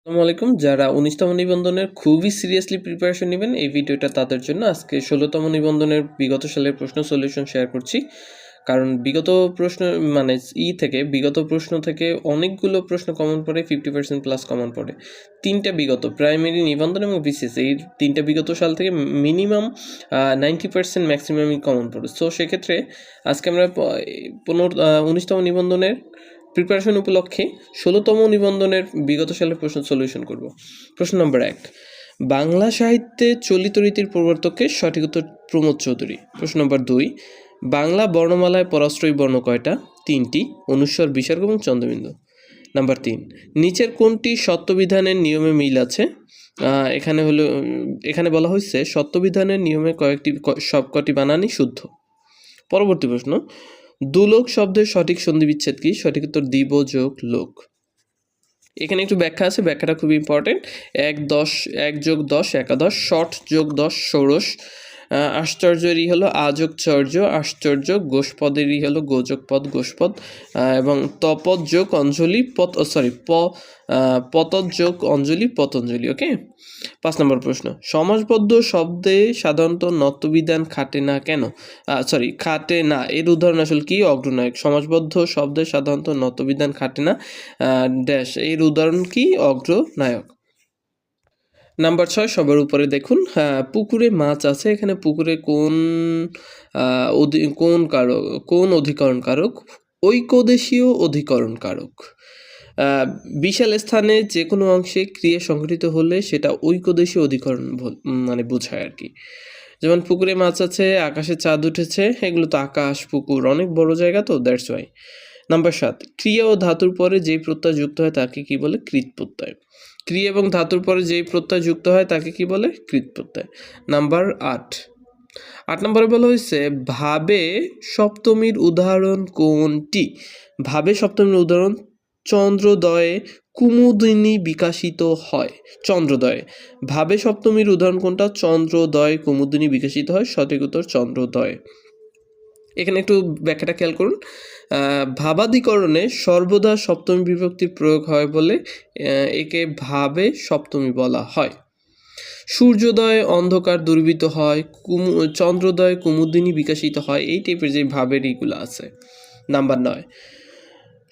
আসসালামু আলাইকুম। যারা ১৯তম নিবন্ধনের খুবই সিরিয়াসলি প্রিপারেশন নেবেন, এই ভিডিওটা তাদের জন্য। আজকে ১৬তম নিবন্ধনের বিগত সালের প্রশ্ন সলিউশন শেয়ার করছি। কারণ বিগত প্রশ্ন মানে বিগত প্রশ্ন থেকে অনেকগুলো প্রশ্ন কমন পড়ে, 50% প্লাস কমন পড়ে। ৩টা বিগত প্রাইমারি নিবন্ধন এবং বিসিএস, এই ৩টা বিগত সাল থেকে মিনিমাম 90% ম্যাক্সিমামই কমন পড়ে। সো সেক্ষেত্রে আজকে আমরা ১৯তম নিবন্ধনের প্রিপারেশন উপলক্ষে ১৬তম নিবন্ধনের বিগত সালের প্রশ্ন সলিউশন করব। প্রশ্ন নম্বর ১, বাংলা সাহিত্যে চলিত রীতির প্রবর্তকের সঠিক উত্তর প্রমোদ চৌধুরী। প্রশ্ন নম্বর ২, বাংলা বর্ণমালায় পরাশ্রয়ী বর্ণ কয়টা? ৩টি, অনুস্বর, বিসর্গ এবং চন্দ্রবিন্দু। নাম্বার ৩, নিচের কোনটি সত্যবিধানের নিয়মে মিল আছে? এখানে বলা হয়েছে সত্যবিধানের নিয়মে সবকটি বানানই শুদ্ধ। পরবর্তী প্রশ্ন, দুলোক শব্দের সঠিক সন্ধি বিচ্ছেদ কি? সঠিক উত্তর দিব যোগ লোক। এখানে একটু ব্যাখ্যা আছে, ব্যাখ্যাটা খুবই ইম্পর্টেন্ট। ১ যোগ ১০ একাদশ, শর্ট যোগ 10 ষোড়শ, আশ্চর্যেরই হলো আযোগ চর্য আশ্চর্য, গোষ্পদেরই হলো গোযোগ পদ গোষ্পদ, এবং তপদ যোগ অঞ্জলি পতদ যোগ অঞ্জলি পতঞ্জলি। ওকে। ৫ নম্বর প্রশ্ন, সমাসবদ্ধ শব্দে সাধারণত নত্যবিধান খাটে না কেন? খাটে না, এর উদাহরণ আসলে কি? অগ্রনায়ক। সমাসবদ্ধ শব্দে সাধারণত নত্যবিধান খাটে না ড্যাশ, এর উদাহরণ কি? অগ্রনায়ক। নাম্বার ৬, সবার উপরে দেখুন, পুকুরে মাছ আছে। এখানে পুকুরে কোন অধিকরণ কারক? ঐকদেশীয় অধিকরণ কারক। বিশাল স্থানে যে কোনো অংশে ক্রিয়া সংঘটিত হলে সেটা ঐকদেশীয় অধিকরণ বোঝায় আর কি। যেমন পুকুরে মাছ আছে, আকাশে চাঁদ উঠেছে, এগুলো তো আকাশ পুকুর অনেক বড় জায়গা, তো দ্যাটস ওয়াই। নাম্বার ৭, ক্রিয়া ও ধাতুর পরে যেই প্রত্যয় যুক্ত হয় তাকে কি বলে? কৃৎ প্রত্যয়। ক্রিয়া এবং ধাতুর পরে যেই প্রত্যয় যুক্ত হয় তাকে কি বলে? কৃৎ প্রত্যয়। নাম্বার ৮ নম্বরে বলা হয়েছে ভাবে সপ্তমীর উদাহরণ কোনটি? ভাবে সপ্তমীর উদাহরণ চন্দ্রোদয়ে কুমুদিনী বিকাশিত হয়। চন্দ্রোদয়ে ভাবে সপ্তমীর উদাহরণ কোনটা? চন্দ্রোদয় কুমুদিনী বিকাশিত হয়। সঠিক উত্তর চন্দ্রোদয়। এখানে একটু ব্যাখ্যাটা খেয়াল করুন। ভাবাদিকরণে সর্বদা সপ্তমী বিভক্তির প্রয়োগ হয় বলে একে ভাবে সপ্তমী বলা হয়। সূর্যোদয় অন্ধকার দূরীভূত হয়, চন্দ্রোদয় কুমুদিনী বিকাশিত হয়, এই টাইপের যে ভাবের এইগুলো আছে। নাম্বার ৯,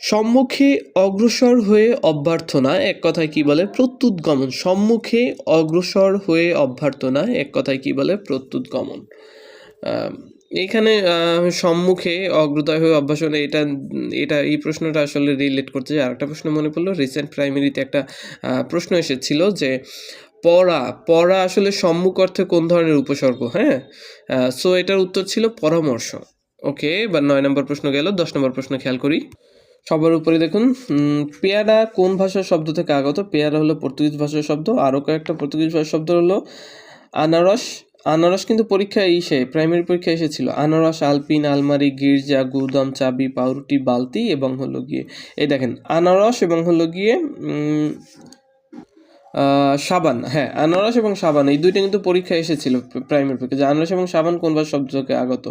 সম্মুখে অগ্রসর হয়ে অভ্যর্থনা এক কথায় কি বলে? প্রত্যুৎগমন। সম্মুখে অগ্রসর হয়ে অভ্যর্থনা এক কথায় কি বলে? প্রত্যুৎগমন। এইখানে সম্মুখে অগ্রদয় হয়ে অভ্যাসনা, এটা এই প্রশ্নটা আসলে রিলেট করতে যায় আরেকটা প্রশ্ন মনে পড়লো। রিসেন্ট প্রাইমারিতে একটা প্রশ্ন এসেছিল যে পড়া আসলে সম্মুখ অর্থে কোন ধরনের উপসর্গ? হ্যাঁ, সো এটার উত্তর ছিল পরামর্শ। ওকে, এবার ৯ নম্বর প্রশ্ন গেল। ১০ নম্বর প্রশ্ন খেয়াল করি। সবার উপরে দেখুন, পেয়ারা কোন ভাষার শব্দ থেকে আগত? পেয়ারা হলো পর্তুগিজ ভাষার শব্দ। আরও কয়েকটা পর্তুগিজ ভাষার শব্দ হলো আনারস। আনারস কিন্তু প্রাইমারি পরীক্ষায় এসেছিল। আনারস, আলপিন, আলমারি, গির্জা, গুদাম, চাবি, পাউরুটি, বালতি এবং হলো গিয়ে এই দেখেন আনারস এবং হলো গিয়ে সাবান। হ্যাঁ, আনারস এবং সাবান এই দুইটা কিন্তু পরীক্ষায় এসেছিল প্রাইমারি পরীক্ষা, যে আনারস এবং সাবান কোন ভাষার শব্দ থেকে আগত?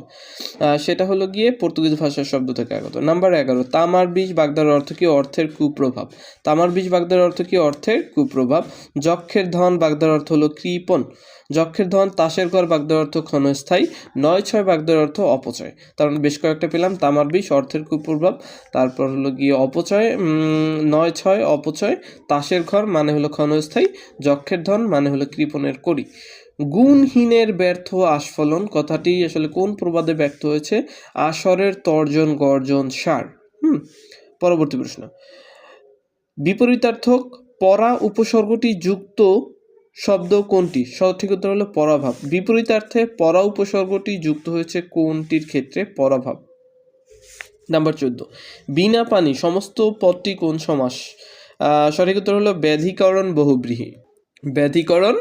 সেটা হলো গিয়ে পর্তুগিজ ভাষার শব্দ থেকে আগত। নাম্বার ১১, তামার বিষ বাগদার অর্থ কি? অর্থের কুপ্রভাব। তামার বিষ বাগদার অর্থ কি? অর্থের কুপ্রভাব। যক্ষের ধন বাগদার অর্থ হলো কৃপণ। যক্ষের ধন। তাসের ঘর বাগদার অর্থ ক্ষণস্থায়ী। ৯-৬ বাগদার অর্থ অপচয়। তার মানে বেশ কয়েকটা পেলাম। তামার বিষ অর্থের কুপ্রভাব, তারপর হলো গিয়ে অপচয়, ৯-৬ অপচয়, তাসের ঘর মানে হলো ক্ষণস্থায়ী, যক্ষের ধন মানে হলো কৃপণের কড়ি। গুণহীনের ব্যর্থ আস্ফলন কথাটি আসলে কোন প্রবাদে ব্যক্ত হয়েছে? আসরের তর্জন গর্জন সার। পরবর্তী প্রশ্ন, বিপরীতার্থক পরা উপসর্গটি যুক্ত শব্দ কোনটি? সঠিক উত্তর হলো পরাভাব। বিপরীতার্থে পরা উপসর্গটি যুক্ত হয়েছে কোনটির ক্ষেত্রে? পরাভাব। নাম্বার ১৪, বিনা পানি সমস্ত পদটি কোন সমাস? সঠিক উত্তর হলো ব্যাধিকরণ বহুব্রীহি। ব্যাধিকরণ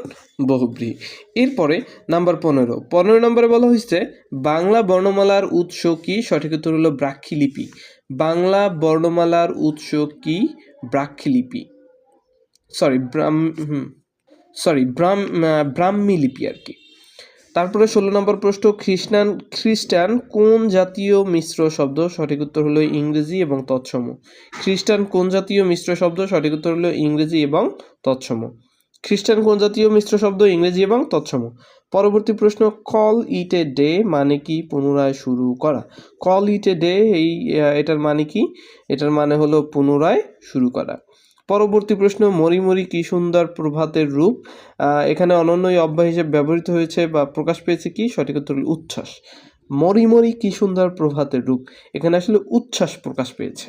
বহুব্রীহি। এরপরে নাম্বার ১৫ নম্বরে বলা হয়েছে বাংলা বর্ণমালার উৎস কি? সঠিক উত্তর হলো ব্রাহ্মীলিপি। বাংলা বর্ণমালার উৎস কি? ব্রাহ্মীলিপি। ব্রাহ্মীলিপি আর কি। তারপরে 16 নম্বর প্রশ্ন, খ্রিস্টান কোন জাতীয় মিশ্র শব্দ? সঠিক উত্তর হলো ইংরেজি এবং তৎসম। খ্রিস্টান কোন জাতীয় মিশ্র শব্দ? সঠিক উত্তর হলো ইংরেজি এবং তৎসম। খ্রিস্টান কোন জাতীয় মিশ্র শব্দ? ইংরেজি এবং তৎসম। পরবর্তী প্রশ্ন, কল ইট এ ডে মানে কি? পুনরায় শুরু করা। কল ইট এ ডে এটার মানে কি? এটার মানে হলো পুনরায় শুরু করা। পরবর্তী প্রশ্ন, মরি মরি কি সুন্দর প্রভাতের রূপ। এখানে অনন্যই অব্যয় হিসেবে ব্যবহৃত হয়েছে বা প্রকাশ পেয়েছে কি? সঠিক উত্তর হলো উচ্ছ্বাস। মরি মরি কি সুন্দর প্রভাতের রূপ, এখানে আসলে উচ্ছ্বাস প্রকাশ পেয়েছে।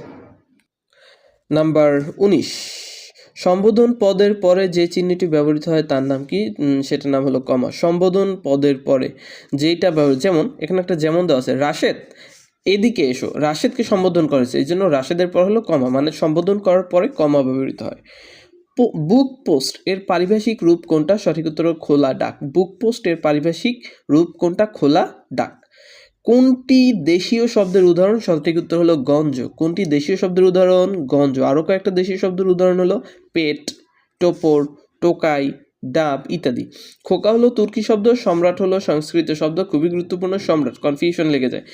নাম্বার 19, সম্বোধন পদের পরে যে চিহ্নটি ব্যবহৃত হয় তার নাম কি? সেটার নাম হলো কমা। সম্বোধন পদের পরে যেটা ব্যবহৃত, যেমন এখানে একটা যেমন দেওয়া আছে, রাশেদ এদিকে এসো, রাশেদকে সম্বোধন করেছে, এই জন্য রাশেদের পর হলো কমা, মানে সম্বোধন করার পরে কমা ব্যবহৃত হয়। বুক পোস্ট এর পারিভাষিক রূপ কোনটা? সঠিক উত্তর খোলা ডাক। বুক পোস্ট এর পারিভাষিক রূপ কোনটা? খোলা ডাক। কোনটি দেশীয় শব্দের উদাহরণ? সঠিক উত্তর হলো গঞ্জ। কোনটি দেশীয় শব্দের উদাহরণ? গঞ্জ। আরও কয়েকটা দেশীয় শব্দের উদাহরণ হলো পেট, টোপর, টোকাই, ডাব ইত্যাদি। খোকা হলো তুর্কি শব্দ, সম্রাট হলো সংস্কৃত শব্দ। খুবই গুরুত্বপূর্ণ, সম্রাট, কনফিউশন লেগে যায়।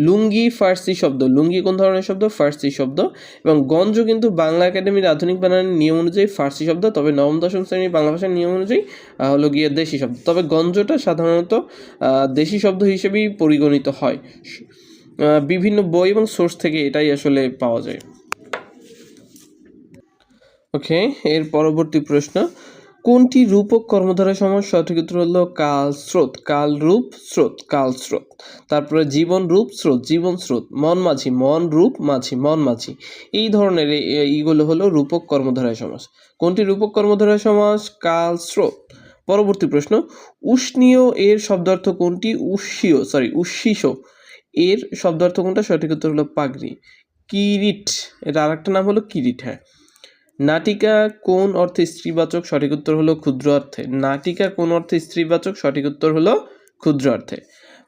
লুঙ্গি ফার্সি শব্দ। লুঙ্গি কোন ধরনের শব্দ? ফার্সি শব্দ। এবং গঞ্জ কিন্তু বাংলা একাডেমির আধুনিক বানানের নিয়ম অনুযায়ী ফার্সি শব্দ, তবে নবম দশম শ্রেণীর বাংলা ভাষার নিয়ম অনুযায়ী হলো গিয়ে দেশি শব্দ। তবে গঞ্জটা সাধারণত দেশি শব্দ হিসেবেই পরিগণিত হয়। বিভিন্ন বই এবং সোর্স থেকে এটাই আসলে পাওয়া যায়। ওকে, এর পরবর্তী প্রশ্ন, কোনটি রূপক কর্মধারয় সমাস? সঠিক উত্তর হলো কাল স্রোত। কাল রূপ স্রোত, কাল স্রোত। তারপরে জীবন রূপ স্রোত, জীবন স্রোত। মন মাঝি, মন রূপ মাঝি, মন মাঝি। এই ধরনের এইগুলো হলো রূপক কর্মধারয় সমাস। কোনটি রূপক কর্মধারয় সমাস? কাল স্রোত। পরবর্তী প্রশ্ন, উষ্ণীয় এর শব্দার্থ কোনটি? উচ্ছিষ্ট এর শব্দার্থ কোনটা? সঠিক উত্তর হলো পাগড়ি। কিরিট, এটা আরেকটা নাম হলো কিরিট। হ্যাঁ। নাটিকা কোন অর্থে স্ত্রীবাচক? সঠিক উত্তর হলো ক্ষুদ্র অর্থে। নাটিকা কোন অর্থে স্ত্রীবাচক? সঠিক উত্তর হলো ক্ষুদ্র অর্থে।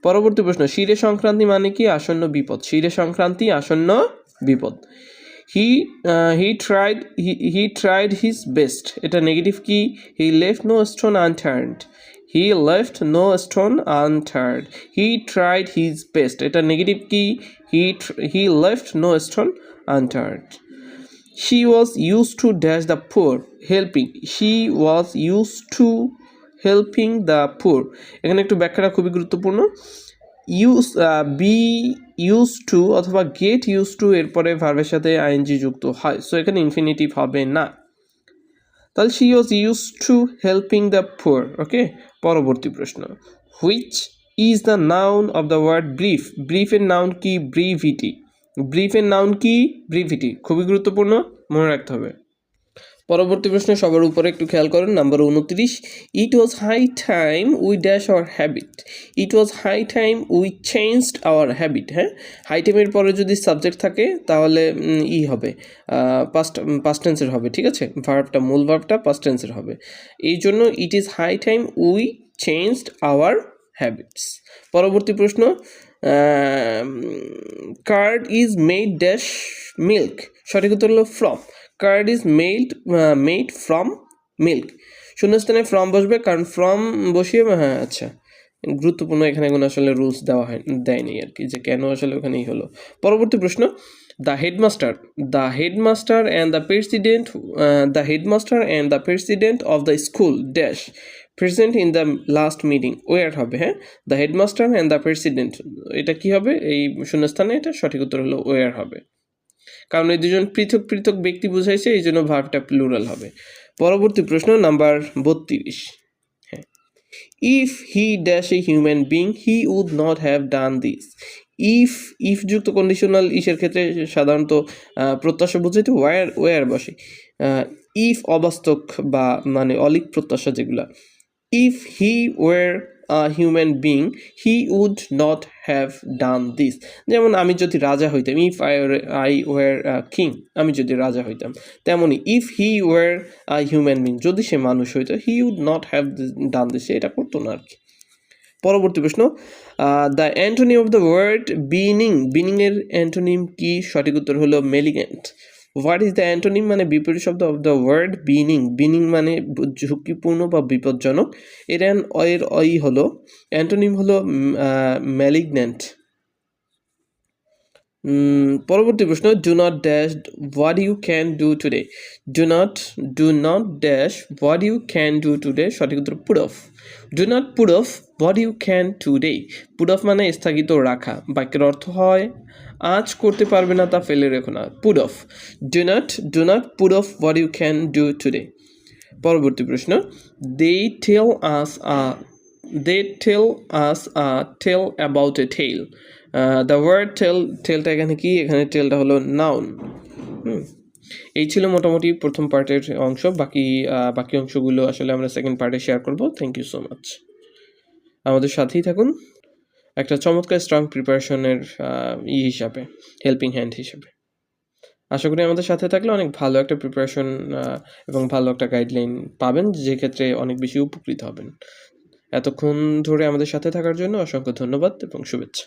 পরবর্তী প্রশ্ন, শিরে সংক্রান্তি মানে কি? আসন্ন বিপদ। শিরে সংক্রান্তি আসন্ন বিপদ। হি ট্রাইড হিজ বেস্ট, এটা নেগেটিভ কি? He left no stone unturned. He left no stone unturned. He tried his best, এটা নেগেটিভ কি? He left no stone unturned. She was used to dash the poor, helping. She was used to helping the poor. এখানে একটু ব্যাখ্যাটা খুবই গুরুত্বপূর্ণ। B use to অথবা gate use to এরপরে ভার্বের সাথে আইএনজি যুক্ত হয়, সো এখানে ইনফিনিটিভ হবে না। তাহলে she was used to helping the poor. ওকে, পরবর্তী প্রশ্ন, which is the noun of the word brief? ব্রিফের নাউন কি? ব্রিভিটি। ব্রিফের নাউন কি? ব্রিভিটি। খুবই গুরুত্বপূর্ণ, মনে রাখতে হবে। পরবর্তী প্রশ্ন সবার উপরে একটু খেয়াল করেন, number 29, it was high time we dash our habit. It was high time we changed our habit. হ্যাঁ, হাই টাইমের পরে যদি সাবজেক্ট থাকে তাহলে হবে পাস্ট টেন্সের হবে, ঠিক আছে? ভার্বটা, মূল ভার্বটা পাস্ট টেন্সের হবে। এই জন্য it is high time we changed our habits. পরবর্তী প্রশ্ন, curd is made dash milk. সঠিক উত্তর হলো from. Curd is made from milk. শূন্যস্থানে ফ্রম বসবে, কারণ ফ্রম বসিয়ে, হ্যাঁ আচ্ছা, গুরুত্বপূর্ণ, এখানে কোনো আসলে রুলস দেয়নি আর কি, যে কেন আসলে ওখানেই হলো। পরবর্তী প্রশ্ন, the headmaster and the president of the school dash present in the last meeting. Were হবে। হ্যাঁ, the headmaster and the president, এটা কি হবে? এই শূন্যস্থানে এটা সঠিক উত্তর হলো ওয়ার হবে, কারণ এই দুজন পৃথক পৃথক ব্যক্তি বুঝাইছে, এই জন্য ভার্বটা প্লুরাল হবে। পরবর্তী প্রশ্ন নাম্বার 32, হ্যাঁ, if he dash a human being he would not have done this. If যুক্ত কন্ডিশনাল ইসের ক্ষেত্রে সাধারণত প্রত্যাশা বুঝাইতে ওয়ার বসে। ইফ অবাস্তব বা মানে অলিক প্রত্যাশা যেগুলা। If he were human being he would not have done this. যেমন আমি যদি রাজা হইতাম, ইফ আই ওয়ার কিং, আমি যদি রাজা হইতাম। তেমনই if he were human being, যদি সে মানুষ হইতো, he would not have done this, এটা করতো না আর কি। পরবর্তী প্রশ্ন, the antonym of the word benign. বিনিংয়ের অ্যান্টোনিম কি? সঠিক উত্তর হলো malignant. What is the antonym মানে বিপরীত শব্দ of the word benign. Benign মানে ঝুঁকিপূর্ণ বা বিপজ্জনক। এর হলো অ্যান্টোনিম হলো ম্যালিগন্যান্ট। পরবর্তী প্রশ্ন, do not dash what you can do today. Do not dash what you can do today, সঠিক উত্তর put off. Do not put off what you can today. Put off মানে স্থগিত রাখা। বাক্যের অর্থ হয় আজ করতে পারবে না তা ফেলে রেখো না। Put off. Do not put off what you can do today. পরবর্তী প্রশ্ন, they tell us a tale about a tale. The word টেলটা এখানে কি? এখানে টেলটা হলো নাউন। এই ছিল মোটামুটি প্রথম পার্টের অংশ। বাকি অংশগুলো আসলে আমরা সেকেন্ড পার্টে শেয়ার করব। Thank you so much. আমাদের সাথেই থাকুন একটা চমৎকার স্ট্রং প্রিপারেশনের হিসাবে, হেল্পিং হ্যান্ড হিসেবে। আশা করি আমাদের সাথে থাকলে অনেক ভালো একটা প্রিপারেশন এবং ভালো একটা গাইডলাইন পাবেন, যে ক্ষেত্রে অনেক বেশি উপকৃত হবেন। এতক্ষণ ধরে আমাদের সাথে থাকার জন্য অসংখ্য ধন্যবাদ এবং শুভেচ্ছা।